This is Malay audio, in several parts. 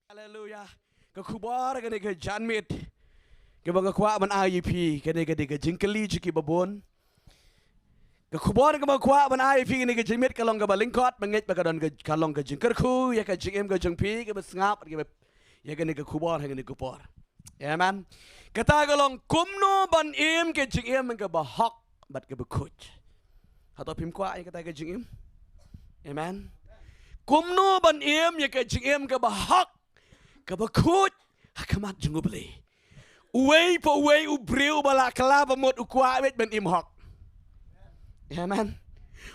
Haleluya. Ke kubar kene ke janmit. Ke bang kwa man IEP kene ke jingkeli jiki babon. Ke kubar ke bang kwa man IEP kene ke janmit kalong ke balingkot mengit bakadon ke kalong ke jingkerku ya ke jingem ke jingpi ke besngap ke ya kene ke kubar kene ke kubar. Ya man. Kata kalong kumno ban im ke jingem ke bahak bat ke bekut. Atau pim kwa ya kata ke jingem. Amen. Kumno ban im ya ke jingem ke bahak kabakut hakamat jengubli uwei po uwei ubriu bala kelapa mot ukwawet ben imhok amen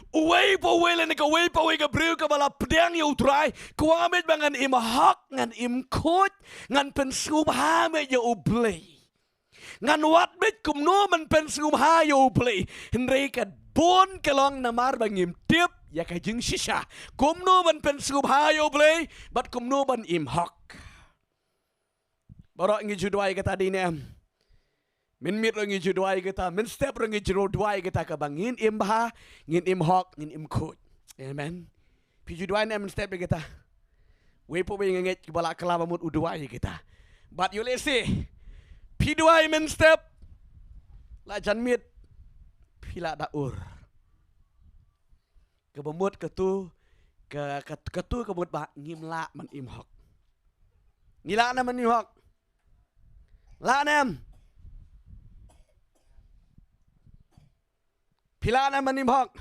uwei po uwei le ka uwei po uwei ka briu ka bala pedang ya utrai kwawet bangan imhok ngan imkut ngan pensub hame ya ubli ngan wat bet kumno man pensub ha ya ubli henry ka bon kelong namar bangim tip ya ka jing shisha kumno man pensub ha ya ubli bat kumno ban imhok Barak ngi juduai kata di nem. Min mit ngi juduai kata, min step ngi juduai kata ka bangin imba, ngin imhok, ngin imkut. Amen. Pi juduai nem step kita. Wepo be nget bala kelaba mut uduai kita. But you see, pi duai min step la janmit pila daur. Ke bemut ketu ketu kebut ba ngimla man imhok. Ngila na man imhok. Lanem Pilana manimhok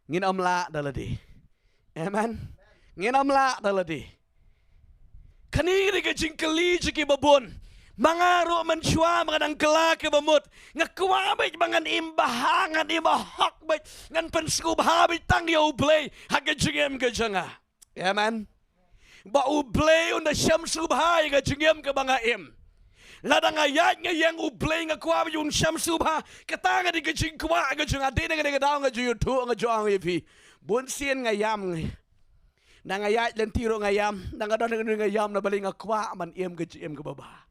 ngin amla daladi amen ngin amla daladi kaniri ke jingkeli jiki babon mangaro menchua mangan kela ke bamut ngakwa bait mangan imbahangan imahak bait ngan pensku habit tang yo play hak jingem ke janga amen ba ublay unda syamsu bahai ke jingem ke bangaim ladang ayat yang ublay ngakwa yun syamsu bah katanga di kecing kwa ngajung ade nga daw ngajung tu ngajung yepi bonsien ngayam nang ayat lentiro ngayam nang adon ngayam na bali ngakwa man iem ke baba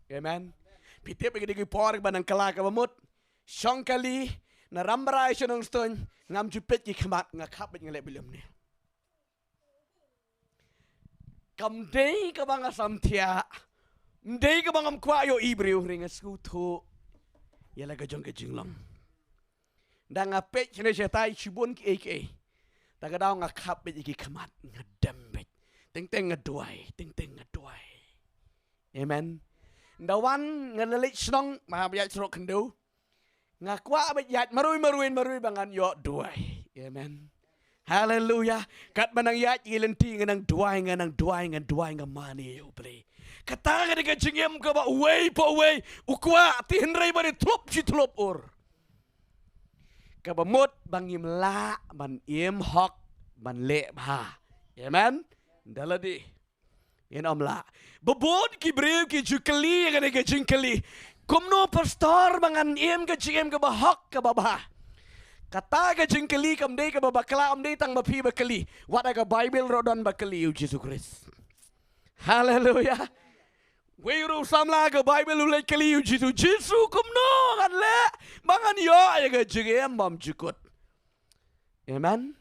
amen pitip gi por banang kala ka bamut syongkali na rambrai sunong ston ngam jupet gi khamat ngakap ngale bilum ni kamdei ka banga samtia ndei ka bangam kwa yo ibriu ringa skuto yala ka jong ka jinglong danga pe chine setai chibon ki ek daga daw nga khap be ki khamat nga dambet teng ngaduai amen ndawan nga lelit snong ma byat sro kendo nga kwa be yat marui bangan yo duai amen hallelujah kat manang yat ilenti nganang duai nga mani yo bre katanga di kajingem ka ba uwei po uwei ukwa ti henry ba ni tlop or ka ba mot bangim la man im hok man le ba amen daladi yen amla babon ki brew ki jukali ngane ka jingkali kumno pastor mangan im ka jingem ka ba hok ka ba kata ka jingkali kam dei ka ba bakla am dei tang ba pi bakali what ka bible rodon bakali u Jesus Christ hallelujah Weiru samla ke Bible ulai kali ujitu Jesu kumno kan le mangan yo ay ke jigem bam jukut amen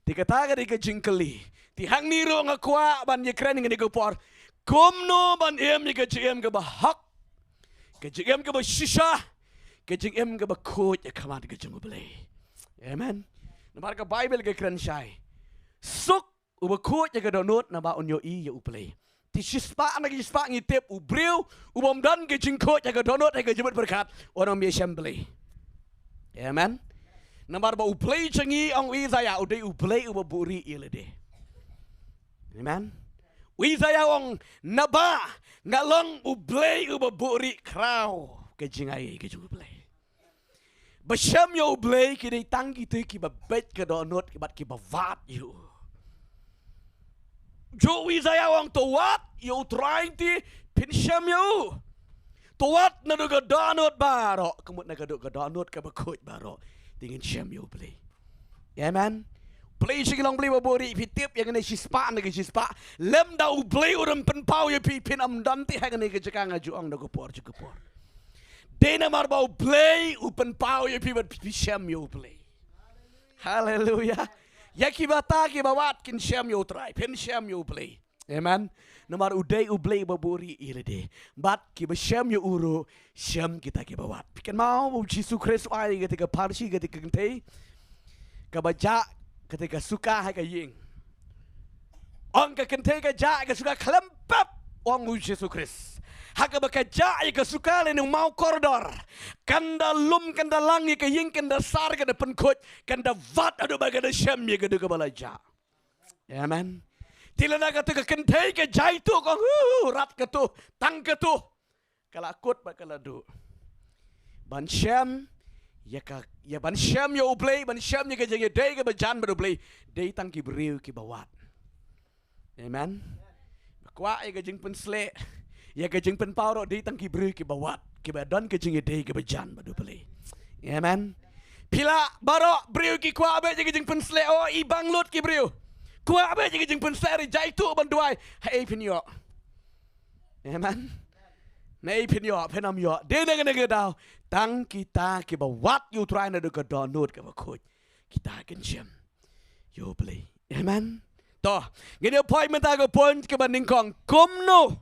dikata ke ke jingkeli ti hang niro ngakwa ban ye kren ngene ke por kumno ban em ke jigem ke bahak ke jigem ke shisha ke jigem ke bakut ya kamat ke jengubele amen namar ke Bible ke kren syai suk ubakut ya ke donut na ba onyo I ya uplay ti shispa na shispa ngitip ubriu ubom dan ke jingkot ya ke donot ya ke jebut berkat orang bi assembly amen nambar ba uplay changi ang Isaya udai uplay ubaburi ilade amen Isaya ong naba ngalong uplay ubaburi kraw ke jingai ke uplay Basham yo uplay ki dei tangki tu ki babet ke donot ki bat ki bavat you Jo Isaiah wang to what you trying to pinsham you to what na do gadonot baro kamut na gadonot ka bakut baro tingin sham you play amen play sigilong play babori pitip yang ni sispa na sispa lem da u play uram penpau ya pin am danti ha ni ka juang na kupor dena marba u play u penpau ya pi sham you play hallelujah Yaki bata ki bawat kin syam yo try pen syam yo play Amen. Nomor udai ublei baburi ilade. Bat ki besyam ya uru, syam kita ki bawat. Pikan mau Yesus Kristus ai ketika parsi ketika kentai. Kabaja ketika suka hai ka ying. Ong ka kentai ka ja ka suka kelempap ong Yesus Kristus. Haka bakaja ka suka le nang mau koridor. Kanda lum kanda langi ka ying kanda sar ka penkut kanda vat adu bagada syam ya ka balaja. Amen. Tila na kata ka kentai ka jai tu kong rat ka tu tang ka tu kalakut ba kaladu ban syam ya ban syam ya ublay ban syam ya ka jeng day ka bajan ba ublay day tang ki briu ki bawat. Amen. Kwa ya ka jeng pensle ya ka jeng pen pawro day tang ki briu ki bawat ki badon ka jeng day ka bajan ba ublay. Amen. Pila baro briu ki kwa ba jeng pensle o ibang lut ki briu. Kuat apa je jeng pensari jai tu banduai hai pinyo. Amen. Nei pinyo penam yo. De nang nang dau. Tang kita ke bawat you try na de donut ke bakut. Kita akan jam. Yo play. Amen. To. Ngene appointment ta ko point ke banding kong kumno.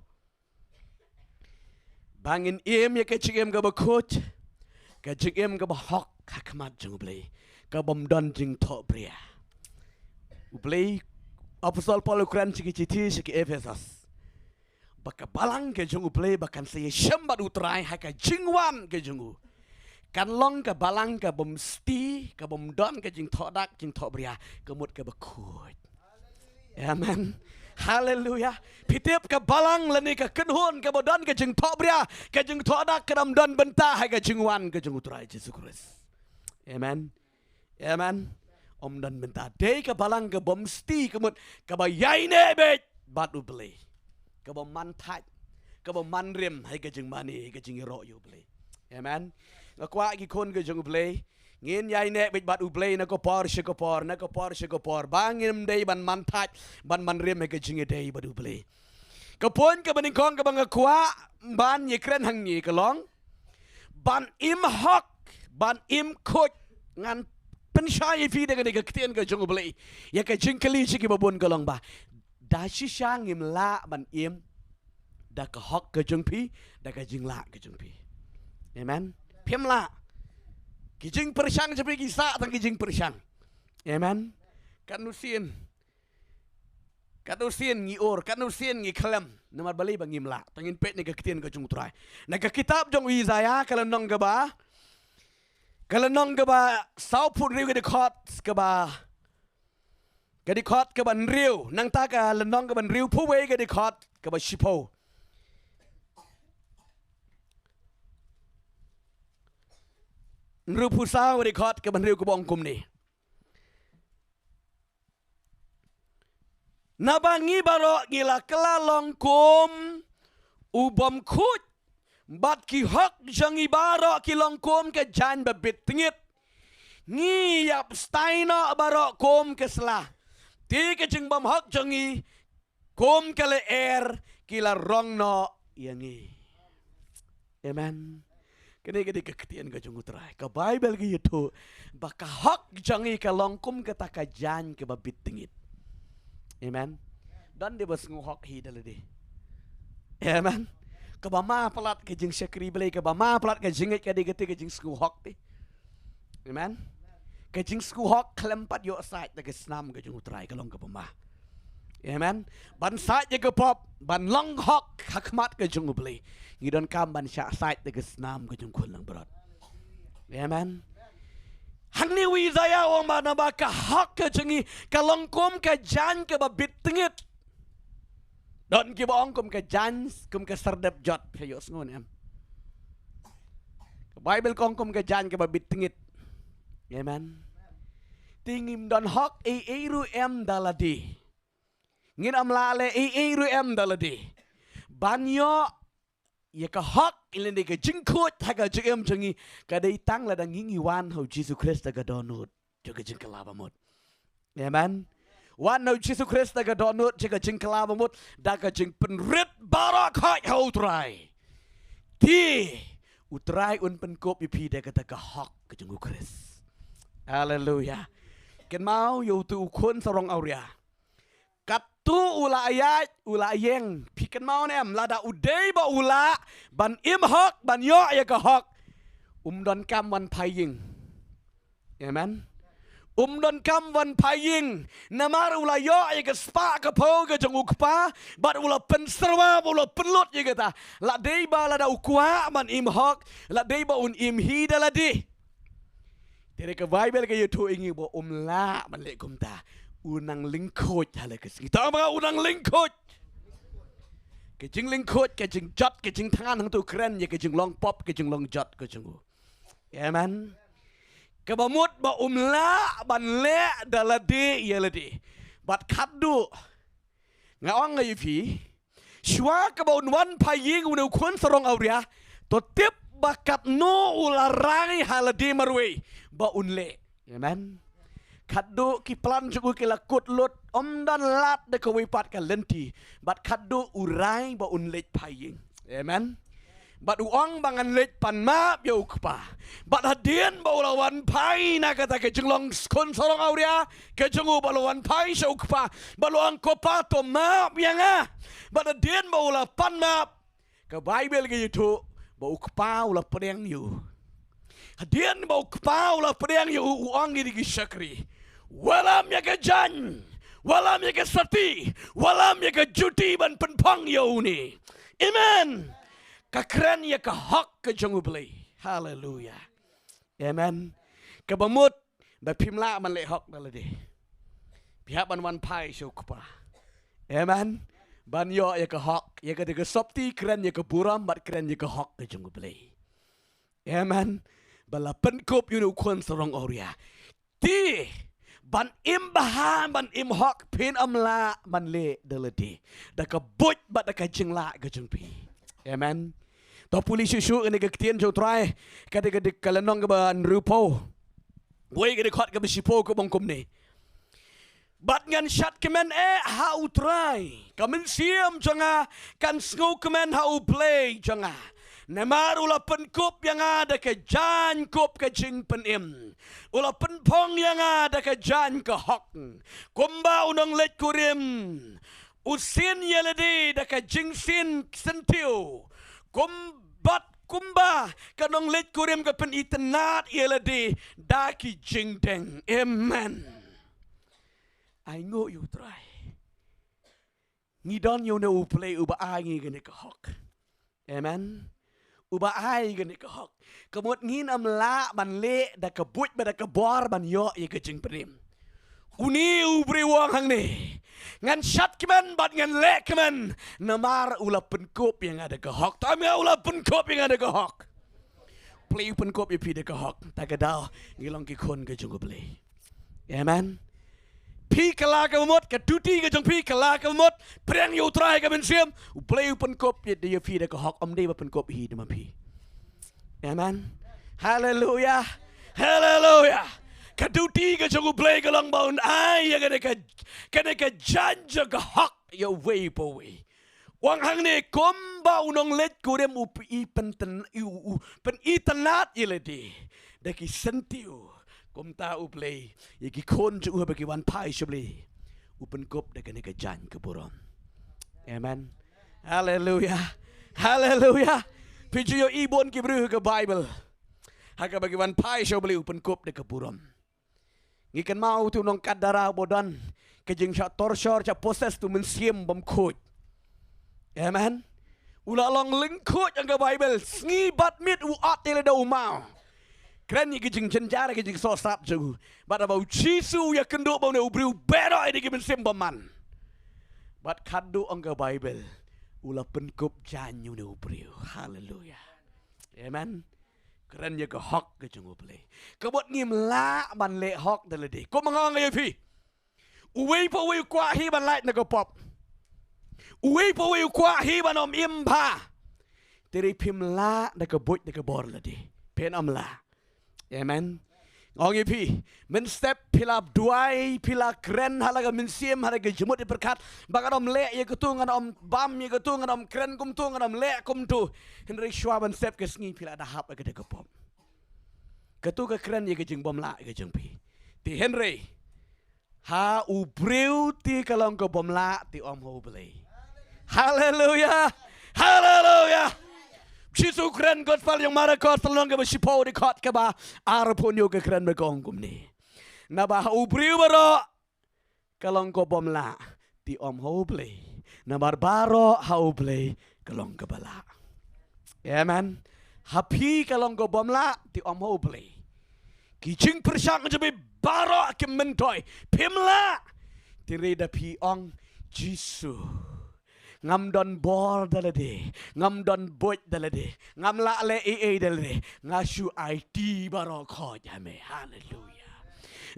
Bangin im ya ke chigem ke bakut. Ke chigem ke bahok hakmat jeng play. Ke bom don jeng to pria. Play Apostol Paul Quran citi siki Efesus. Baka balang ke jungu play bakan saya syambat utrai haka jingwan ke jungu. Kan long ke balang ke bom sti ke bom don ke jing thodak jing thobria kemut ke bekut. Amen. Haleluya. Pitip ke balang leni ke kenhun ke bodon ke jing thobria ke jing thodak ke dam don bentah haka jingwan ke jungu utrai Yesus Kristus. Amen. Amen. Om dan bentah day ke balang ke bom sti kemut ke bayai ne bet batu beli ke bom mantat ke bom manrim hai ke jeng mani ke jeng ro you beli. Amen. Ngakwa ki kon ke jeng beli ngin yai ne bet batu beli na ko por she ko por na ko por she ko por bangim day ban mantat ban manrim hai ke jeng day batu beli. Ke pon ke baning kong ke bang ngakwa ban ye kren hang ni ke long ban im hok ban im kot ngan pensyai fi dengan ke ketian ke jung beli ya ke jingkeli siki babon kolong ba da shisang im la ban im da ke hok ke jung pi da ke jing la ke jung pi. Amen. Pem la ki jing persang seperti kisah tang ki jing persang. Amen. Kanusin ngi or kanusin ngi kalam nomor bali bang im la tangin pet ni ke ketian ke jung trai na ke kitab jong Isaiah kalau nong ke ba kalau nong ke ba sau pun riu ke dekot ke ba riu nang ta ka lenong ke ban riu pu we ke dekot ke ba shipo riu pu sa ke dekot ke ban riu ke bong kum ni nabangi baro gila kelalong kum ubom kut bat ki hok jangi baro ki longkom ke jan babit tingit ngi yap staino baro kom ke sela ti ke jing bom hok jangi kom ke le kila rong no yangi. Amen. Kene ke keketian ke jung utrai ke bible ke itu baka hok jangi ke longkom ke taka jan ke babit tingit. Amen. Dan dia bas nguhok hi dalade. Amen. Ke bama pelat ke jing syakri belai ke bama pelat ke jingit ke digeti ke jing skuhok ti. Amen. Ke jing skuhok kelempat yo sait ke senam ke jing utrai ke long ke bama. Amen. Ban sait je ke pop ban long hok hakmat ke jing belai. Ngidon kam ban syak sait ke senam ke jing kulang berat. Amen. Hang ni wi zaya wong mana baka hok ke jingi ke longkom ke jan ke babit tengit. Don ki bong kum ke jans kum ke serdep jot phayo sngon em. Bible kong kum ke jan ke babit tengit. Amen. Tingim don hok ru em daladi. Ngin am lale ru em daladi. Banyo ye ka hok ilende ke jingkut ha ka jingem jingi ka dei tang la dang ngi wan ho Jesus Christ ka donut jo ke jingkala bamot. Amen. Wan no Jesus Christ ka donut je ka jingkala bamot da ka jing penrit barak ha ho trai. Ti utrai un penkop pi de ka ta ka hok ka jing Christ. Hallelujah. Ken mau yo tu kun sarong auria. Kat tu ula ayat ula yeng pikan mau nem lada udai ba ula ban im hok ban yo ya ka hok don kam wan paying amen don kam wan paying namar ula yo ya ka spa ka po ka jong ukpa bat ula pen serwa ula penlut ya kata la dei ba lada ukwa ban im hok la dei ba un im hi daladi tere ka Bible ka yutu ingi bo la man le kumta unang lingkot hala kasi ta mga unang lingkot kejing lingkot kejing jot kejing tangan hang tu keren ya kejing long pop kejing long jot kejing amen kabamut ba la ban le daladi ya ladi bat kaddu ngaong ngayu fi shwa ka ba unwan paying unu kun sarong auria to tip bakat no ularai haladi marwe ba unle amen kaddu ki plan jugu ki lakut lut dan lat de kawipat ka lenti bat kaddu urai ba unlet paying amen bat uang bangan let pan map yo kpa bat hadien ba ulawan pai na kata ke jenglong kon sorong auria ke jengu ba ulawan pai so kpa ba luang kopa to map yang bat hadien ba ula pan map ke Bible ke itu ba ukpa ula pedang you hadien ba ukpa ula pedang you uang ini ki syakri walam ya ke jan walam ya ke sati walam ya ke juti ban penpang yo ni amen kakren ya ke hak ke jongu beli haleluya amen kabamut ba pimla man le hak dalade pihak ban wan pai syukpa amen ban yo ya ke hak ya ke de sopti kren ya ke buram bat kren ya ke hak ke jongu beli amen bala penkup yunu kon sorong oria ti ban im bahan ban im hok pin amla man le daladi da ka buj bat da ka jingla ka jingpi amen to puli shu ne ka tien jo trai ka de ka lanong ka ban rupo boy ka de khot ka bisipo ko bongkom ni bat ngan shat kemen ha utrai kamen siam janga kan sngau kemen ha u play janga Nemar ula penkup yang ada ke jan kup ke jing penim. Ula penpong yang ada ke jan ke hok. Kumba unang let kurim. Usin yeledi da ke jing sin sentiu. Kumba kanong let kurim ke pen itenat yeledi da ki jing deng. Amen. I know you try. Ngidon you know play uba angi gani ke hok. Amen. Uba ai gani ke hok. Kemut ngin amla ban le da ke buj ba da ke bor ban yo ye ke jing perim. Uni ubri wang hang ni. Ngan syat kemen bat ngan le kemen. Namar ula penkup yang ada ke hok. Tami ula penkup yang ada ke hok. Play penkup ye pi da ke hok. Tak kedau ngilong ki kon ke jung play. Amen. Pi kala ke mot ke duty ke jong pi kala ke mot preng yu try ke ben siam u play pen kop ye de fi de ke hok om de pen kop hi de ma pi amen hallelujah hallelujah ke duty ke jong play ke long baun ai ye ke ke janja ke hok ye way po way wang hang ne kom ba unong let ku dem u pi pen ten u pen itanat ye le de ki sentiu Kum tahu play, yaki kon ju bagi wan pai shubli, upen kop dekan eka jan keburam. Amen. Hallelujah, hallelujah. Piju yo ibon kibru ke Bible. Haka bagi wan pai shubli upen kop dekan keburam. Ngikan mau tu nong kadara bodan, kejeng syak torshor syak poses tu mensiam bamkut. Amen. Ula long lingkut yang ke Bible, sngi bat mit uat ele da umau. Keren ni kejing jenjara kejing sosap jauh. Bada bau cisu ya kenduk bau ne ubriu bero ini kemen simbaman. Bat kadu angka Bible. Ula penkup janyu ne ubriu. Hallelujah. Amen. Keren ya ke hok kejing ublay. Kebut ngim la man le hok dalade. Kau mengang ya pi. Uwe pa uwe kwa hi ban light na ke pop. Uwe pa uwe kwa hi ban om impa. Teri pim la na ke but na ke bor lade. Pen am la. Amen. Ngong ipi, men step pila duai pila keren halaga mensiam halaga jemut diperkat. Bagan om le ye ketungan om bam ye ketungan om keren kum tungan om le kum tu. Henry Schwaben step ke sengi pila dahap ke de kepom. Ketu ke keren ye ke jeng bom la ke jeng pi. Ti Henry ha ubriu ti kalong ko bomla ti ho blei. Hallelujah. Hallelujah. Jisu keren God fal yang mara kot talong ke besipo di kot ke ba arapun yo ke keren begong ni. Na ba ubriu baro kalong ko bomla ti ho blei. Na barbaro ha blei kalong ke bala. Amen. Happy kalong ko bomla ti ho blei. Kijing persang jabe baro ke mentoy pimla tireda pi ong Jisu ngam don bor dalade ngam don boy dalade ngam la le dalade ngasu IT baro ko jame hallelujah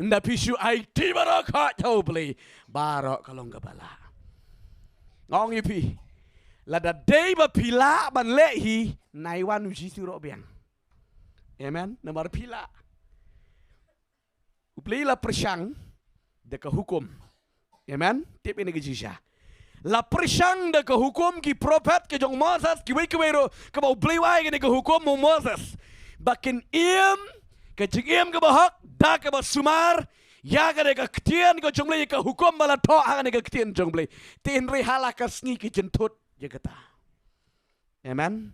nda pi su IT baro ko tobli baro kalong gabala ngong ipi la da day ba pila ban le hi nai wan Jisu ro biang amen nomor pila Uplay la persang deka hukum. Amen. Tip ini kejisah. La persang deka hukum ki prophet ke jong Moses ki wei kewero ke bau play wai ke deka hukum mo Moses. Bakin ke jing ke bahak da ke sumar ya ke deka ketien ke jong play ke hukum bala to hang deka ketien jong play. Tin re halaka sngi ki jentut je kata. Amen.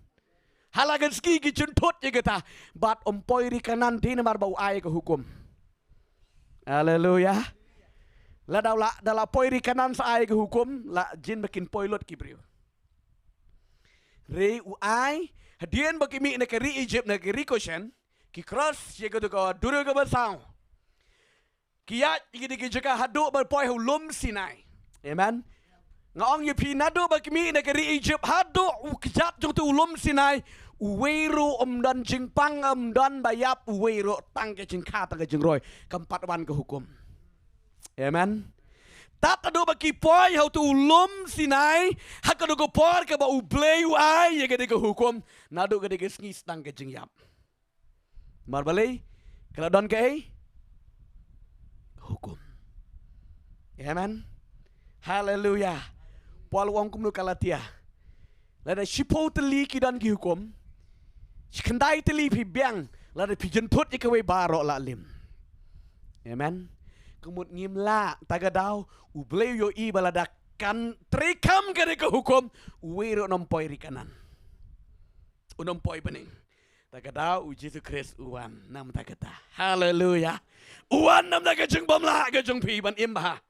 Halaka sngi ki jentut je kata. Bat ompoi ri kanan tin mar bau ai ke hukum. Haleluya. La dalam poi ri kanan sa ai ke hukum la jin makin poi lot ki brio. Re u ai hadien baki mi na ke ri Egypt na ke ri Goshen ki cross ye ko duru ke basau. Ki ya ki jaka hadu bar poi hulum Sinai. Amen. Ngong ye pi nadu baki mi na ke ri Egypt hadu u kjat jong tu hulum Sinai. Uweru dan jingpang dan bayap uweru tang ke jingka tang ke jingroy keempat wan ke hukum. Amen. Tak ada bagi poi hau tu ulum Sinai hak ada ko por ke ba ublei ai ye ke de hukum nadu ke de ngis tang ke jingyap. Marbale kalau don ke hukum. Amen. Hallelujah. Pol wong kum nu kalatia. Lada shipo teli ki dan ki hukum. Kendai teli pi biang lada pi jentut ke we baro la lim. Amen. Kemut ngim la tagadau ubleu yo I balada kan trikam ke hukum wero nompoi ri kanan. Unompoi bening. Tagadau Yesus Kristus uan nam tagata. Haleluya. Uan nam tagajeng bomla ke jeng pi ban imba.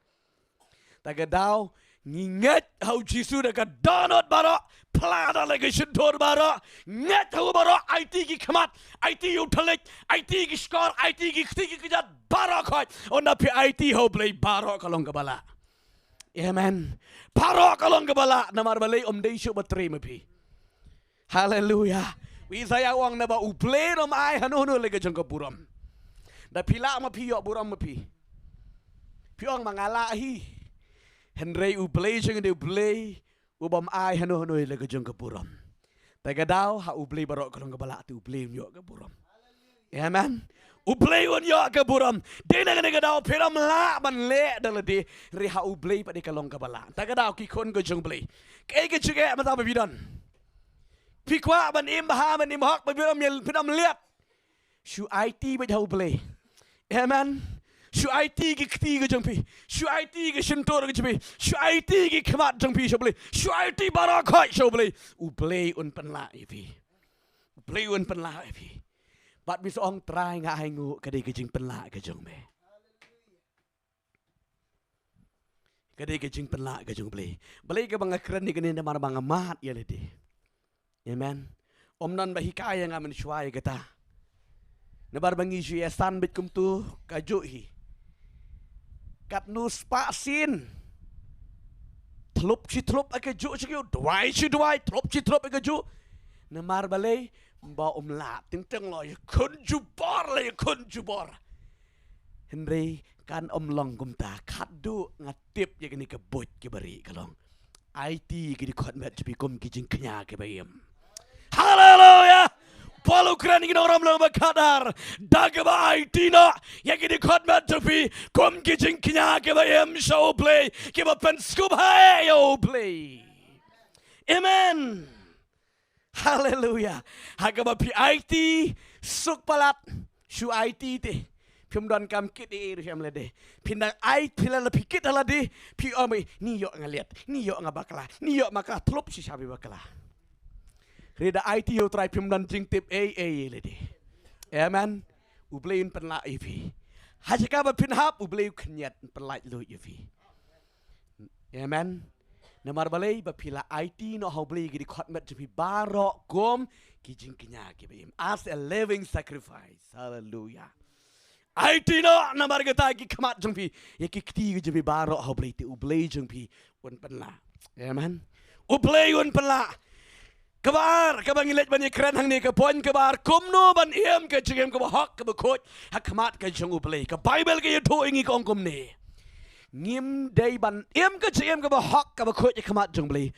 Tagadau nginget hau Yesus dekat donot baro pelada lagi sentur baro nget hau baro IT ki kemat IT yu telik IT ki skor IT ki ketiki kejat baro koi onda pi IT hau play baro kalong kebala. Amen. Baro kalong kebala namar balai dei syuk berterima pi. Haleluya. Wi saya wang naba uple nom ai hanu lagi jeng keburam. Da pila ma pi yok buram ma pi. Pi ong mangalahi. Henry ublei jeng de ublei ubam ai hanu le ke jeng keburam. Tagadau ha ublei barok kalong kebala tu ublei yo keburam. Amen. Ublei on yo keburam. Dena ke tagadau peram la ban le dalade re ha ublei pa de kalong kebala. Tagadau ki kon ke jeng ublei. Ke jenge ma ta bidan. Pi kwa ban im ha ban im hak ba biram liat. Shu IT ba jau ublei. Amen. Shu IT ki keti ke jengpi, shu IT ki sentor ke jengpi, shu IT ki kemat jengpi shabli, shu IT barakoi shabli, ublei un penla ipi, ublei un penla ipi. Bat mis ong try nga hangu kadai ke jeng penla ke jengme, kadai ke jeng penla ke jeng ublei, ublei ke bang akran ni kene namar bang amat ya lede, amen. Om nan bahikaya nga mensuai kata, nabar bangi suya san bit kumtu kajuhi. Kat nus paksin Tlup si tlup ake juk sikyo Dwai si dwai Tlup si tlup ake juk Namar balay Mba umla Ting ting lo Ya kun jubor la Ya kun jubor Henry Kan long kumta Kadu ngatip Ya kini kebut ke bari kalong IT kini kot met Jepi kum kijing kenya ke bayam Hallelujah Palu keren ingin orang belum berkadar. Dagaba itina yang ini khidmat tapi kom kijing kenya ke bayam show play ke bapen scoop hai yo play. Amen. Hallelujah. Hagaba pi IT suk palat shu IT te พิมดอนกำกิดเอริยามเลยเดพินังไอพิลาลพิกิดอะไรดีพี่อมีนี่ยองาเลียดนี่ยองาบักลานี่ยอมากลาทลบชิชาบิบักลาเรดาไอที่อยู่ตรายพิมดอนจิงติบเอเลยดีเอเมนอุบลีนเป็นละอีพีหากกับพินฮับอุบลีขยันเป็นละลุยอีพีเอเมนนามาบาลีแบบพิลาไอที่นอฮับลีกิดขอดเม็ดจะพิบารอกอมกิจิงกิญญากิบอิม as a living sacrifice hallelujah ไอที่นอนามาร์กตากิขมัดจังพียกิกตีกิจะพิบารอฮับลีที่อุบลีจังพีวันเป็นละเอเมนอุบลีวันเป็นละkabar kabangilet banyak keren hang ni kapon kabar kumno ban iem ke jengem ke hak ke bekot hak khamat ke jeng ublei ke bible ke yeto ingi kong kum ni ngim dei ban iem ke jengem ke hak ke bekot ye khamat jeng blei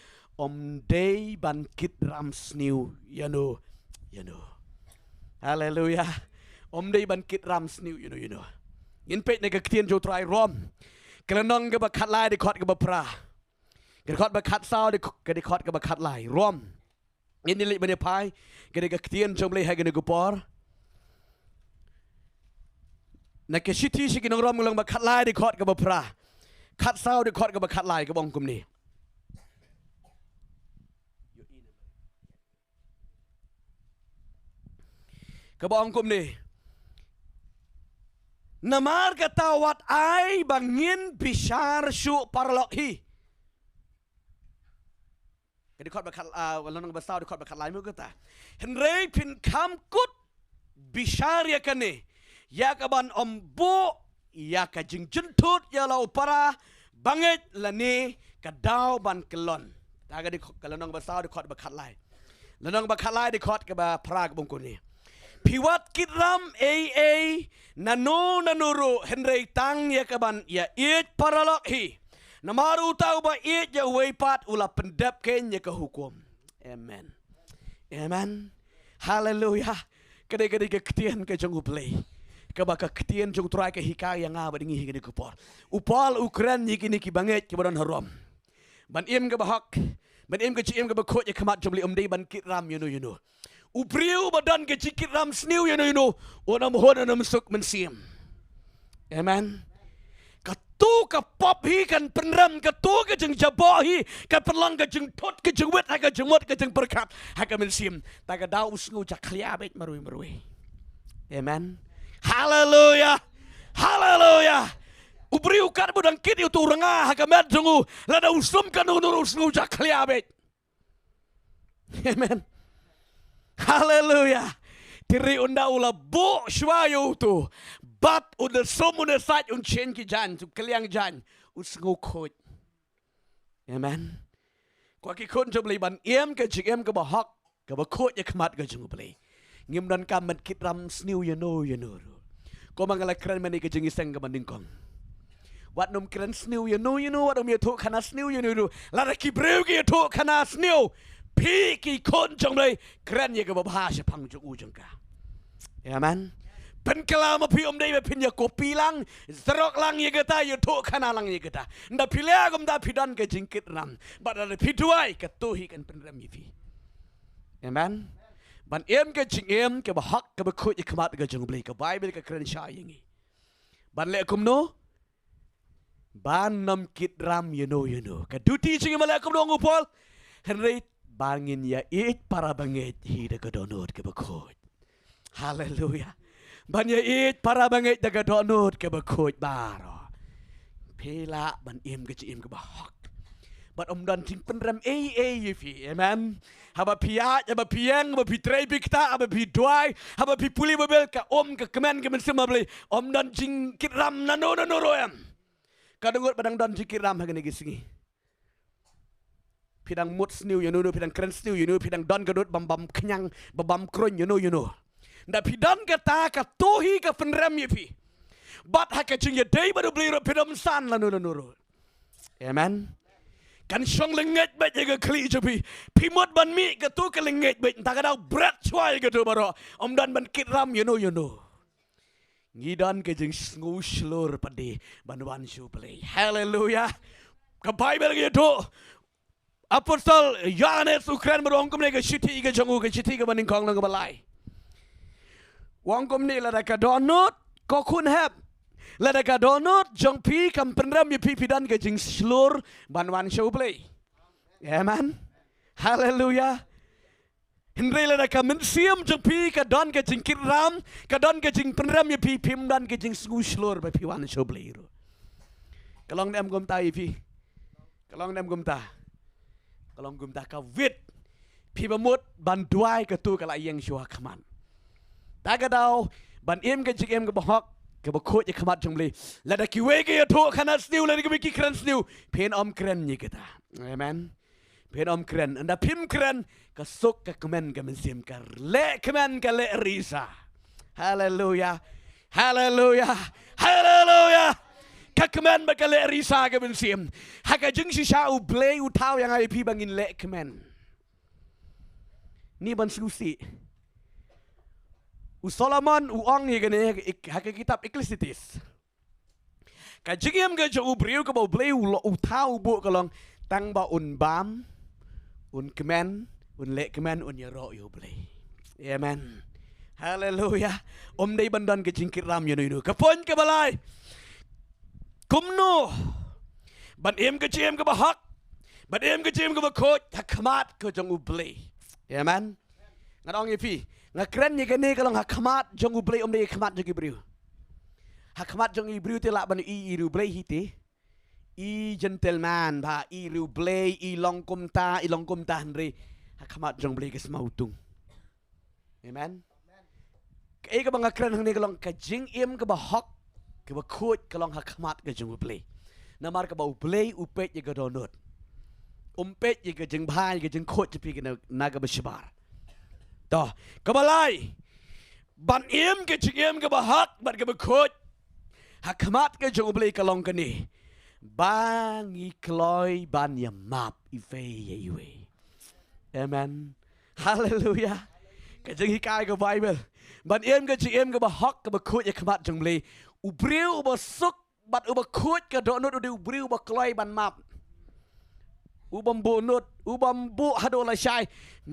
dei ban kit ram sniu you know hallelujah dei ban kit ram sniu you know yin pet ne ke tien jo trai rom kelenong ke bakhat lai de khot ke bapra ke khot bakhat sao de ke khot ke bakhat lai rom ini lek banyak pai ketika ketian jomlei hai kena gupor nak kesiti si kinong rom ngulang bakat lai di kot ke bapra kat sao di kot ke bakat lai ke bongkum ni ke bongkum ni namar kata wat ai bangin bishar syu parlok hi di khot bakatวันนั้นก็บ่าวdi khot bakat lai mu kata henrei pin kam kut bishar ya kane ya kaban ombo ya ka jingjun tut ya lau para banget lani kadau ban kelon ta ga di kalonong basau di khot bakat lai lanong bakat lai di khot ke ba pra ke bongkun ni piwat kitram nanuru henrei tang ya kaban ya it paralok hi Namaru tahu bah ia jauh pat ulah pendap kenya ke hukum. Amen. Amen. Hallelujah. Kadang-kadang keketian ke jenguk play. Kebaka keketian jeng try ke hikaya yang ngah badingi hikini kupor. Upal Ukraine yikini kibanget kebadan haram. Ban im ke bahak. Ban im ke ciem ke bakot ya kemat jumli umdi ban kitram you know. Upriu badan ke cikitram sniu you know. Onam hon onam suk mensim. Amen. Tu ke pop hi kan penram ke tu ke jeng jabah hi kan perlang ke jeng tot ke jeng wet ke jeng mot ke jeng berkat hak mensim ta ke dau sngu jak kliabet marui amen hallelujah hallelujah ubri ukat budang kit itu renga hak met jengu lada usum kan nuru sngu jak kliabet amen hallelujah tiri unda ula bo shwayo tu bat udah semua saat uncen kijan tu keliang jan usngu khot amen kwa ki khon jom ban em ke jing ke bahak ke bakot ya khamat ke jung play ngim dan kamat kitram sniu you know ko mangala kran mani ke jing iseng ke bandingkong wat nom kran sniu you know wat om ya thu khana sniu you know la ra ki breu ki thu khana sniu pi ki khon jom lay kran ye ke babha se phang jung u jung ka amen penkelama pi om dei pin ya kopi lang zerok lang ye gata yo to kana lang ye gata nda pilea gom da pidan ke jingkit ram badal piduai ke tuhi kan penram yifi amen ban em ke jingem ke bahak ke bakut ye khamat ke jung blei ke bible ke kren sha yingi ban le kum no ban nam kit ram you know ke duty jing mala kum no ngupol henry bangin ya it para banget hi de ke donot ke bakut hallelujah banyak it para banget jaga donut ke bakut baro pela ban im ke cim ke bahak bat om dan ting penram yifi amen haba pia haba piang haba pitrei bikta haba pi duai haba pi puli babel ka om ke kemen ke mensema beli om dan jing kitram nano royam kadungut badang dan jing kitram hagani gisingi pidang mut sniu you know pidang kren sniu you know pidang don gadut bam kenyang babam kron you know nda pidan kata ka tohi ka penram yipi bat hak jing ye dei baru beli pidam san la nuru amen kan song lenget bet jaga kli jepi pimot ban mi ka tu ka lenget bet ta ka dau brat chwai ka tu baro om dan ban kitram you know ngidan ke jing sngu slur padi banwan shu play hallelujah ka bible ke tu apostol Yohanes Ukraine merongkum le ke citi ke jangu ke citi ke baning kong lang balai wang kom ni la ka donut ก็คุณแฮบและแต่ก็โดนดจงพีคำเป็นเริ่มมีพีดันก็จึงสลูร์บันวันโชว์เพลย์เอเมนฮาเลลูยาเห็นเรื่องอะไรกันมันเสียมจงพีก็ดอนก็จึงคิดรำก็ดอนก็จึงเป็นเริ่มมีพีพิมดันก็จึงสลูร์ไปพีวันโชว์เพลย์ก็ลองเดมกุมตาอีพีก็ลองเดมกุมตาก็ลองกุมตาก็วิดพี่บมุดบันดวยก็ตัวก็ลายยังชัวขมันแต่ก็ดาวบันเอ็มก็จึงเอ็มก็บอกฮอกก็บอกโคตรจะขมัดจงเลยและตะกี้เวกี้จะทั่วขนาดสติวแล้วก็ไม่กี่ครั้งสติวเพนอมเครนยี่ก็ตาเอเมนเพนอมเครนอันดับพิมเครนก็สุกก็คอมเมนต์ก็มันเสียมกันเละคอมเมนต์ก็เละริซาฮาเลลูยาฮาเลลูยาฮาเลลูยาก็คอมเมนต์มันก็เละริซาก็มันเสียมหากจึงชิชาอุเบลอุเท้ายังไงพี่บังอินเละคอมเมนต์นี่บันสุสีอุโซลามอนอุองนี่กันเนี่ยหากคิดอับเอกลิสิติสกันจึงยังก็จะอุบริวก็บอกเบลอุเท้าอุบุก็ลองตั้งบ่าอุ่นบามอุ่นคอมเมนต์อุ่นเละคอมเมนต์อุ่นยารออยู่เบลเอเมนฮาเลลูยาได้บันดันก็จึงคิดรำอยู่นู่นก็พ้นก็บลายกุมนูบันเอ็มก็เจมก็บ่ฮักบันเอ็มก็เจมก็บ่โคตรหักขมาดก็จงอุบลีเอเมนงั้นเอาอย่างพี่งั้นเครนยี่กันนี่ก็ลองหักขมาดจงอุบลีได้ขมาดจงอิบริวหักขมาดจงอิบริวที่ละบันอีรูบลีฮิติอีเจนเทลแมนพาอีรูบลีอีลองกุมตาฮันรีหักขมาดจงบลีก็สมาอุตุงเอเมนไอ้ก็บังเครนทางนี้ก็ลองกระจิงเอ็มก็บ่ฮักก็บ่โคตรก็ลองหักขมาดก็จงอุบลีน้ำมันก็บ่อุบลีอุเป็ดยี่ก็โดนดเป็ดยี่ก็จึงพายก็จึงโคตรจะพี่กันนักก็บ่ชบาร์ต่อก็บ่ไล่บันเอ็มก็จึงเอ็มก็บ่ฮักบันก็บ่โคตรหักขมาดก็จงอุบลีก็ลองกันนี่บางอีคลอยบันยามาบอีเฟย์อีเวเอเมนฮาเลลูยาก็จึงฮิกายก็ไบเบิลบันเอ็มก็จึงเอ็มก็บ่ฮักก็บ่โคตรหักขมาดจงอุบลีอุบริวอุบสุกบัดอุบโคตรก็โดนอุบริวอุบคลอยบันมาบอุบัมบุนุดอุบัมบุฮัดโอลาชัย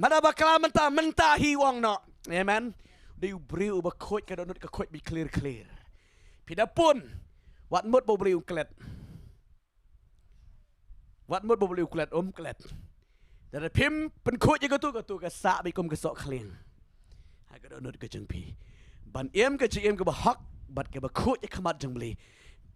มันบักลามันตาฮีวังเนาะเอเมนดิวบริวอุบโคตรก็โดนก็โคตรมีเคลียร์พี่ดาปุ่นวัดมดบบริวเกล็ดวัดมดบบริวเกล็ดเกล็ดแต่พิมเป็นโคตรยังก็ตัวก็สะไปกลมก็สะเคลียงให้ก็โดนก็จังพีบันเอ็มก็จึงเอ็มก็บ่ฮักบัดก็บ่โคตรยังขมัดจังบลี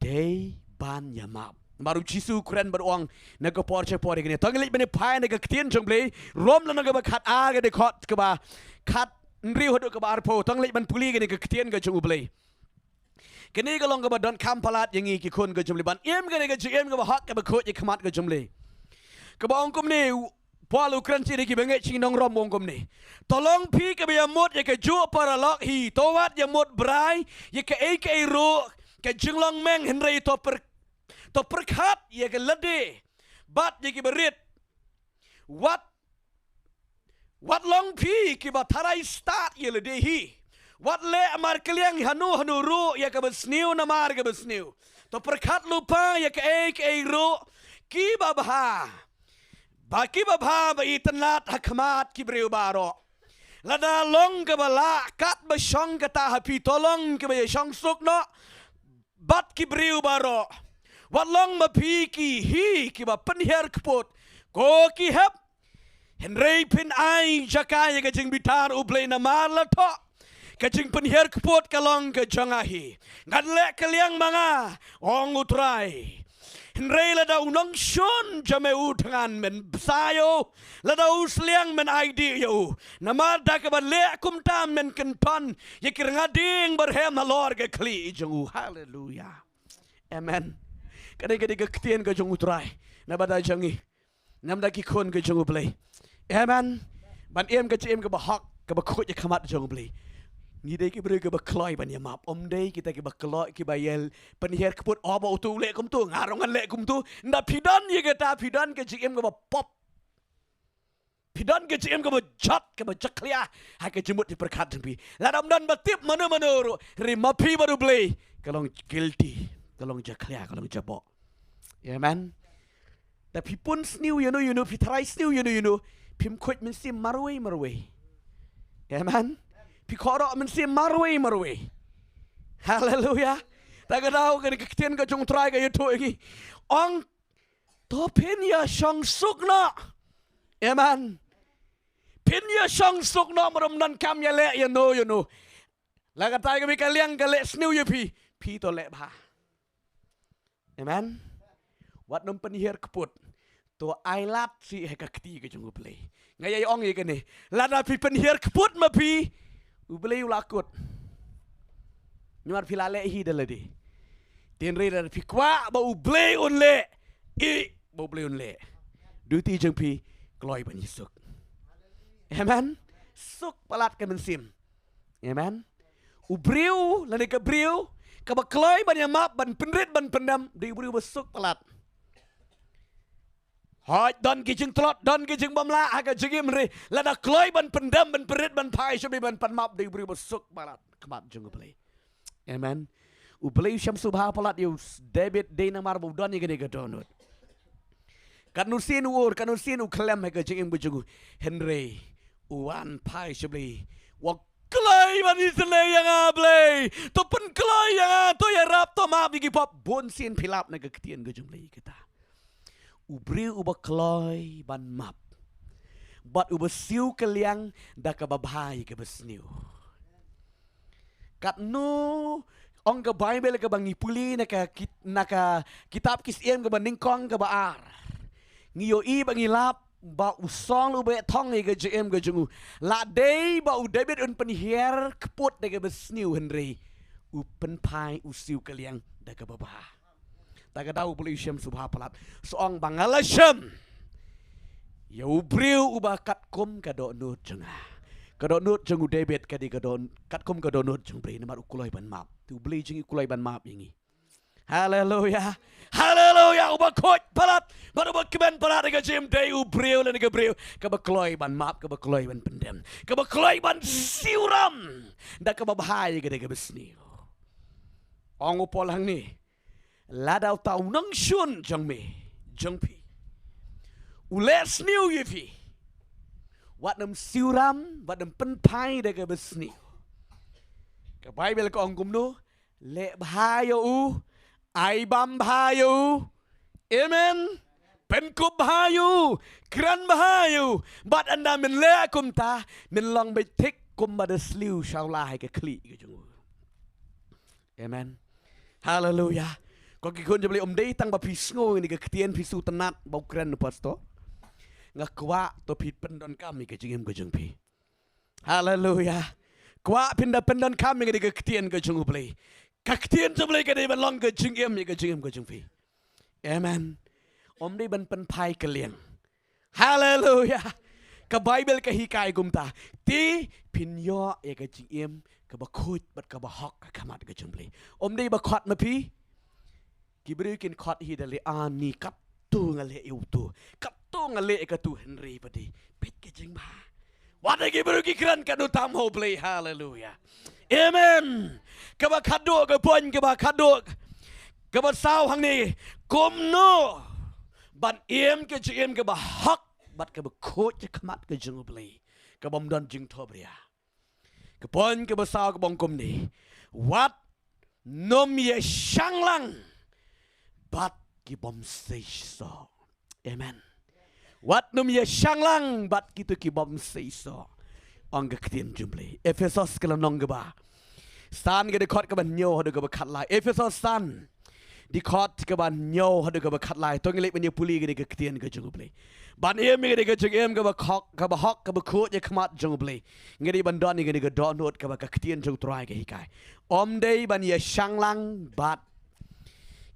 เดย์บันยามาบมารุจิสูเครนบดวงนักก็พอจะพอได้กันเนี่ยตอนนี้เป็นพายนักก็เทียนจงบลีรวมแล้วนักก็มาขัดอากันได้ขัดก็มาขัดริ้วหัวก็มาอาร์โพต้องเล็กมันพลีกันเนี่ยก็เทียนก็จงบลีกันนี้ก็ลองก็มาดอนคำพลาดอย่างงี้กี่คนก็จงบลีบันเอ็มกันเนี่ยก็จะเอ็มก็มาฮักก็มาโคตรยังขมัดก็จงบลีก็บอกองค์กรนี่พอลูกเครนจีนี่กี่เป็นไงชิงน้องรอมองค์กรนี่ตอลองพี่ก็ไปยามดยังก็จู่ปาราล็อกฮีตัววัดยามดบรายยังก็เอกไอโร่ก็จึงลองแม่งเห็นไรตัวประคัดยังก็ลัดดีบัดยังก็บริดวัดลองพี่กี่บัดทารายสตาร์ทยังลัดดีฮีวัดเละมาร์กเลียงฮันูรู้ยังก็บัดสนิวนามาร์ก็บัดสนิวตัวประคัดลูปายังก็เอกไอโร่กี่บาบาบากีบาบาบอีตันลาดหักมาดกิบริวบาโรละดาลงกับบลากัดบะช่องกตาหพีตอลงกับบะช่องสุกเนาะบัดกิบริวบาโรวัดลงมาพีกีฮีกิบะปัญหาขปดโกกีฮับเห็นไรพินไอจักายกจึงบิทาร์อุเบลนามาละทอกจึงปัญหาขปดกะลงกะจังอาฮีงัดเละกะเลียงมังอาองอุตรายเห็นไรละดาวน้องชนจะไม่อุทานเหมือนสายโอละดาวเสียงเหมือนไอเดียอยู่น้ำมันดักบันเละคุมตามเหมือนกันพันยิ่งกระดิ่งบริเวณมาลอร์กคลีจงฮาเลลูยาเอเมนก็ได้ก็เตียนก็จงอุตรายน้ำบันไดจังงี้น้ำดักกี่คนก็จงอุเบลเอเมนบันเอ็มก็จะเอ็มก็บฮักก็บโคตรจะขมัดจงอุเบลนี่ได้กี่บริก็บักคลอยบันยามาบได้kitaกี่บักคลอยกี่ใบเยลปัญหาขบวนอบอุตุเละกุมตัวงารงกันเละกุมตัวนับพิดันยี่ก็ตาพิดันก็จะเอ็มก็บักป๊อปพิดันก็จะเอ็มก็บักจัดก็บักจักเลียให้ก็จะมุดที่ประคัดทั้งปีแล้วดำดันบักทิพมโนริมาพีบัดูเบลก็ลอง guilty ก็ลองจักเลียก็ลองจับบ่เอเมนแต่พี่ปุ่นสนิวยูโน่พี่ทรายสนิวยูโน่พิมขดมันเสียมารวยเอเมนพี่ขอร้องมันเสียมารวย Haleluya. Tak tahu kan kektian ke jong try ke itu lagi. Ong to pin ya shong suk na. Amen. Pin ya shong suk na maram nan kam ya le ya no you know. La ka tai ka mi ka liang ka le sniu ya pi to le ba. Amen. Wat nom penihir keput. To ai lat si he ka kti ke jong play. Ngaya ong ye ke ni. La da pi penihir keput ma pi. U play u lakut. Nyuar filale hi daladi. Tin re da pi kwa ba u play on le. I ba play on le. Du ti jeng pi gloi ban yisuk. Amen. Suk palat ke mensim. Amen. U briu la ne ka briu ka ba gloi ban yamap ban penrit ban pendam di briu ba suk palat. Hoi don ki jeng tlot don ki jeng bamla aga jengim re la da gloi ban pendam ban penrit ban pai shobi ban panmap di briu ba suk palat. Kamat jeng play. Amen. U play syam subha palat you David de na mar bu don ye ke donut. Kanusin ur kanusin u klem ke jengim bu jengu Henry uan pai shobi wa kloi ban isle yang ablay to pen kloi yang to ya rap to ma bigi pop bon sin pilap na ke ketien ke jumlai kita. Ubri uba kloi ban map. Bat uba siu keliang da ka babhai ke besniu. Kat nu ong ke Bible ke bangi puli na ka kitab kisiem ke baningkong ke baar. Ngiyo i bangi lap ba usong lu be thong ni ke jem ke jungu. La day ba u David un penhier keput de ke besniu Henry. U penpai usiu keliang da ka babah. Tak tahu boleh syam subha palat. Soang bangala syam. Ya ubriu ubakat kum kado nut jengah. Kado nut jengu David kadi kado kat kum kado nut jeng beri nama ukulai ban map. Tu beli jengi ukulai ban map ini. Haleluya. Haleluya ubakot palat. Baru bakiban palat dengan jem day ubriu dan dengan briu. Kebakloi ban map kebakloi ban pendem. Kebakloi ban siuram. Dak kebahaya kadi kebesni. Ong upolang ni. Ladau tau nang shun jang me jang pi ules niu ye pi wat nam siuram wat nam penpai de ke besni ke Bible ko ong kumno le bhayo u ai bam bhayo amen pen kup bhayo kran bhayo bat anda men le kum ta men long be tik kum ba de sliu shau lai ke kli ke jung amen hallelujah. Kau kikun je boleh day tang ba pisngo ni ke ketien pisu tenat bau keren pasto. Ngakwa to pit pendon kami ke jengim ke jengpi. Haleluya. Kwa pinda pendon kami ke ketien ke jengu boleh. Ka ketien je boleh ke day ban long ke jengim ke jengim ke jengpi. Amen. Day ban pen pai ke liang. Haleluya. Ke Bible ke hikai gumta. Ti pinyo ye ke jengim ke bakut bat ke bahok ke kamat ke jengpi. Day bakot mapi. Kibri kin khot hi dali ani kap tu ngale eu tu kap tu ngale ka tu Henry padi pit ke jing ba wada kibri ki kran ka nu tam ho play hallelujah amen ka ba khado ka pon ka ba khado ka ba sao hang ni kom no ban em ke jim ka ba hak bat ka ba khot ka mat ka jing play ka bom don jing thobria ka pon ka ba sao ka bong kom ni wat nom ye shanglang bat ki bom sei so amen wat num ye shanglang bat kitu ki bom sei so ong ga ktien jumble Efesos kala nong ga ba stan ga de khot ka ban nyo hadu ga ba khat lai Efesos stan di khot ka ban nyo hadu ga ba khat lai to ngile ban ye puli ga de ga ktien ga jumble ban em ga de ga jeng ga ba khok ga ba hok ga ba khot ye khmat jumble ngiri ban don ga de ga don not ka ba ka ktien jung trai ga hikai dei ban ye shanglang bat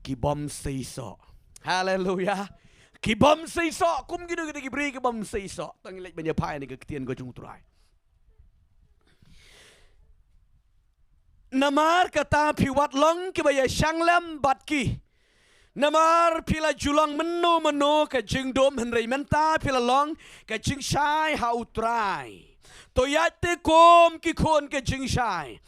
ki bom sei so hallelujah ki bom sei so kum gidu gidu ki bri ki bom sei so tang lek banya pai ni ke tien go jung trai namar kata pi wat long ki baya shanglam bat ki namar pila julang meno ke jing dom henrei menta pila long ke jing shai ha utrai to yate kom ki kon ke jing shai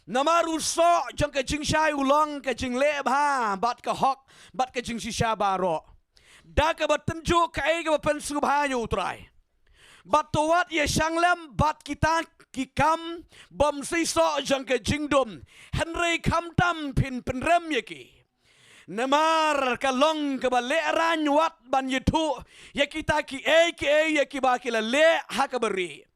Namaru so jang ke jing shai ulong ke jing le ba bat ke hok bat ke jing shisha baro da ke bat tenju ke ai ke pen subha yu trai bat to wat ye shanglam bat kita ki kam bom si so jang ke jingdom henry kam tam pin penrem yaki namar kalong ke bale ran wat ban yitu yakita ki yaki ba ki le hakabari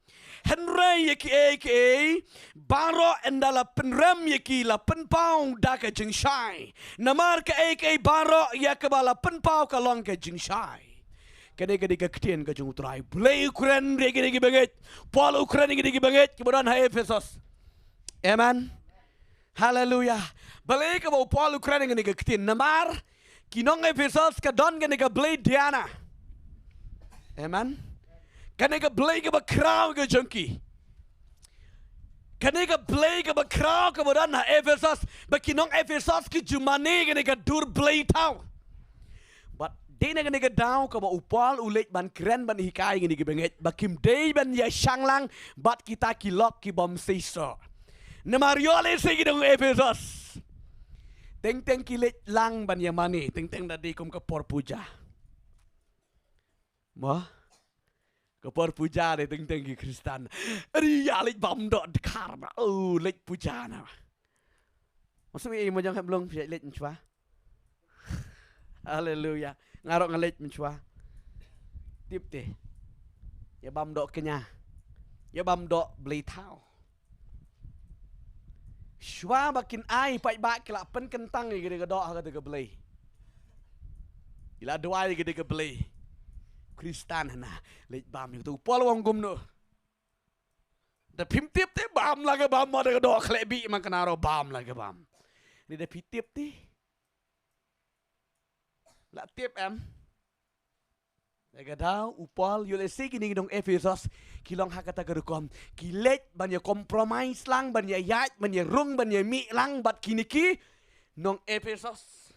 henry yaki baro endala penrem yaki la penpau da ke jingshai namar ke baro yakabala penpau kalong ke jingshai Kadang-kadang ketien ke jung utrai. Play Ukraine regi banget. Paul Ukraine regi banget. Kemudian hai Efesos. Amen. Haleluya. Balik ke Paul Ukraine regi ketien. Namar kinong Efesos ke don ke play Diana. Amen. Kene ke play ke bakrau ke jungki. Kene ke play ke bakrau kemudian hai Efesos. Bakinong Efesos ke jumani ke dur play tau. Dina gani ke daw ka ba upal ulit ban kren ban hikai gani ke benget bakim day ban ya shanglang bat kita kilok ki bom seiso na mariole se gidong Efesos teng kilit lang ban ya mani teng dadi kum ka por puja mo ka por puja de teng ki Kristan ri ya lit bom dot kar ba lit puja na maksud mo jang belum lit chwa haleluya ngarok ngalit mencua tip teh ya bam dok kenya ya bam dok beli tau shwa bakin ai pai ba kila pen kentang gede gedok kata ke beli ila doa gede ke beli Kristan na lit bam itu pol wong gum no da pim tip teh bam lagi bam ada gedok klebi makan aro bam lagi bam ni da pitip teh la tip em Nagadao upal yule sige ni dong Efesos kilong hakata gerukom kilet banya compromise lang banya yat banya rung banya mi lang bat kiniki nong Efesos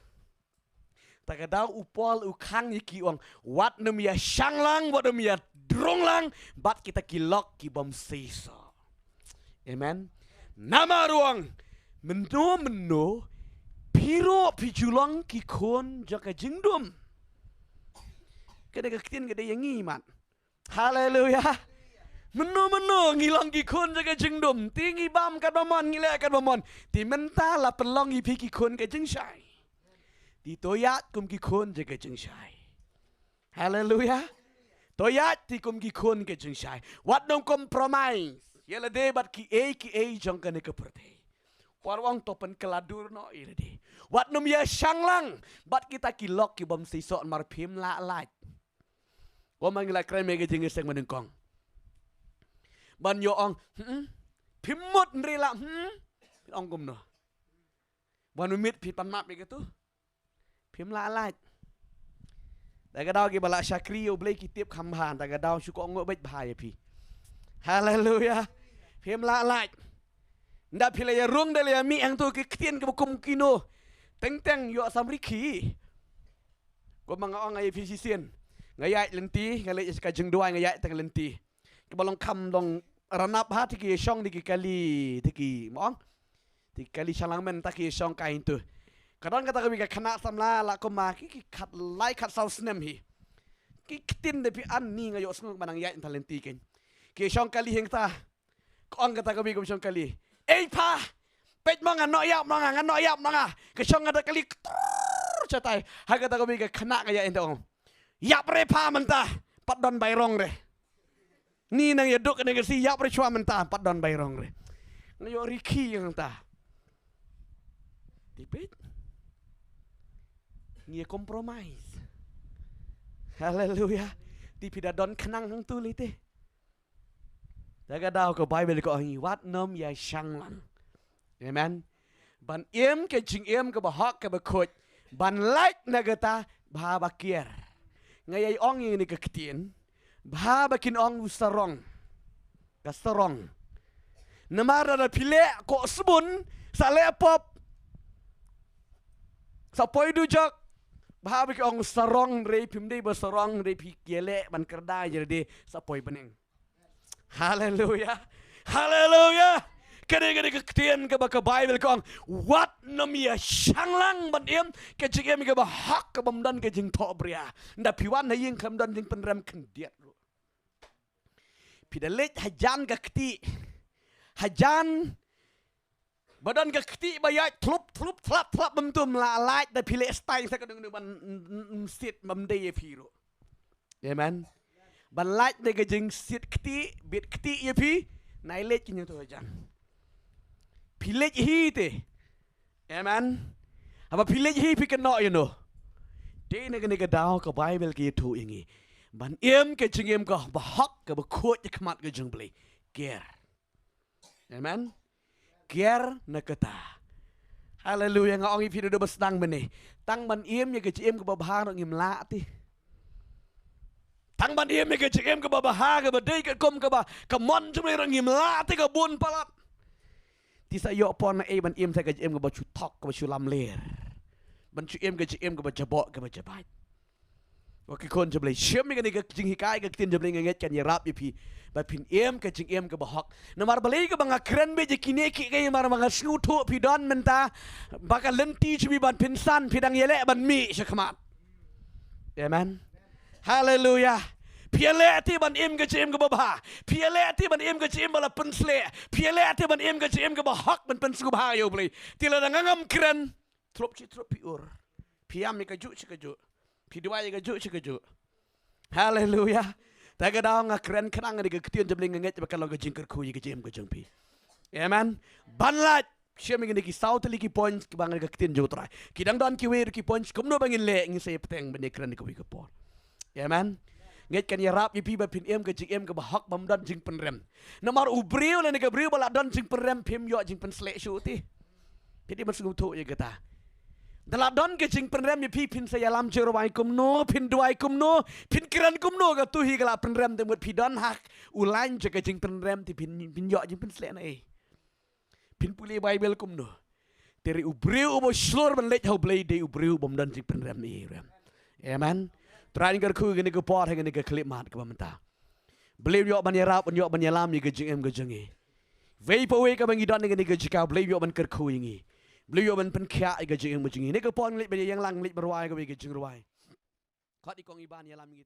tagadao upal ukang yiki ong wat nemia shang lang wat nemia drong lang bat kita kilok ki bom seso amen nama ruang meno piro pijulang ki kon jaka jingdum kada ketien kada yang iman haleluya menu ngilang ki kon jaka jingdum tinggi bam kat bamon ngile kat bamon ti menta la pelong i ki kon ka jingshai ti toyat kum ki kon jaka jingshai haleluya toyat ti kum ki kon ka jingshai wat dong compromise yela de bat ki jong kana ka perte Warwang topen keladur no ini. Wat num ya shanglang bat kita kilok ki bom sisok mar phim la lait. Wa mangila kren mege jinge seng menengkong. Ban yo ong phim mot nrila ong gum no. Ban mit phit pan map begitu. Phim la lait. Daga daw ki bala syakri yo blai kitip khamhan daga daw syuko ngo bet bahaya pi. Haleluya. Phim la lait. Ndak pilih ya rung dari ya mi yang tu ketien ke bukum kino, teng yo samriki. Kau mangau ngai fisisien, ngai lenti, ngai sekajeng dua ngai teng lenti. Kebalong kam dong ranap hati ki song di kali tiki mong, di kali salang men tak ki song kain tu. Kadang kata kami kena samla la koma ki kat lai kat saus nem hi. Ki ketien depi an ni ngai yo sung manang yai talenti ken. Ki song kali heng ta, kau kata kami song kali. Pa, pet mga noyap mga noyap mga kesong ada kali catai harga tak kami kena kaya itu yap re pa mentah pat don bayrong re ni nang yaduk kena si yap re cua mentah pat don bayrong re ngayo riki yang entah tipit ngia compromise haleluya tipida don kenang hang tu lite Daga daw ko Bible ko ang wat nom ya shanglang. Amen. Ban ke jing ke bahak ke bakut. Ban like nagata bahabakir. Ngayay ong ini ke ketien. Bahabakin ong usarong. Kasarong. Namara na pile ko sebun sa lepop. Sa poy dujak. Bahabakin ong usarong re pimde basarong re pikele ban kerda jadi sa poy beneng. Haleluya. Haleluya. Kene ketien ke baka Bible kong wat namia shanglang ban ke jing ke bahak ke bamdan ke jing tobria. Nda piwan na ying kamdan jing penrem kendiat lu. Pidalet hajan ke keti. hajan badan ke keti bayat tlup tlap bentum la light da pile style sa kadang ban sit mamdey piro amen ban light de ke jing sit keti bit keti ye pi nai let kin to hajan pile hi te amen apa pile hi pi kan no you know de ne ke daw ka bible ke tu ingi ban ke jing ka ba hak ka ba khot ke kmat ke jing bli ger amen ger nakata haleluya nga ong ipido do basdang bene tang ban ye ke jing ka ba bahar ngim la ti tang ban ye ke jing ka ba bahar ka ba de ka kom ka ba ka mon jum le ngim la ti ka bun palat ti sa yo pon na ban sa ka jing ka ba chu tok ka ba chu lam ler ban chu ka jing ka ba jabok ka ba jabai Waki kon jable syem ni ka jing hikai ka tin jable nget kan yarap ipi ba pin ka jing ka bahok namar balai ka banga kren be je kine ki ka mar manga snutu pi don menta baka lenti chubi ban pin san pidang yele ban mi syakmat amen hallelujah piale ti ban ka jing ka babha piale ti ban ka jing bala pensle piale ti ban ka jing ka bahok ban pen sku ba yo blai tila ngam kren trop pi ur piam ni ka ju Pidua yang keju. Haleluya. Taga daw nga keren kenang ni ketian jabling nget bakal lo jingker ku ye jem pi. Amen. Banlat syem ngi ki saut li ki points ki bang ketian jo try. Kidang don ki wer ki points kumno bangin le ngi se peteng bene keren ku ke por. Amen. Nget kan ya rap pi ba pin ke jing ke bahak bam don jing penrem. Nomor ubriu le ni ke briu bala don jing penrem pim yo jing pen slek shu ti. Jadi masuk tu ye kata. Dalam don ke jing penrem pi pin saya lam jerwai kumno pin duai kumno pin kiran kumno ka tuhi kala penrem temut pi don hak ulan je ke jing penrem ti pin yo jing pen slek na pin puli bible kumno teri ubriu bo slor ban let how blade de ubriu bom don jing penrem ni rem amen trying gar ku gini ke por ngini ke klip mat ke bamta believe yo ban yarap ban yo ban yalam ni ke jing ke jingi vei po we ka bangi don ngini ke jika believe yo ban ker ku ingi beliau ban pen kia iga jing mujing ini ke pon lit yang lang lit berwai ke jing ruai khat di kong iban ya lam ngi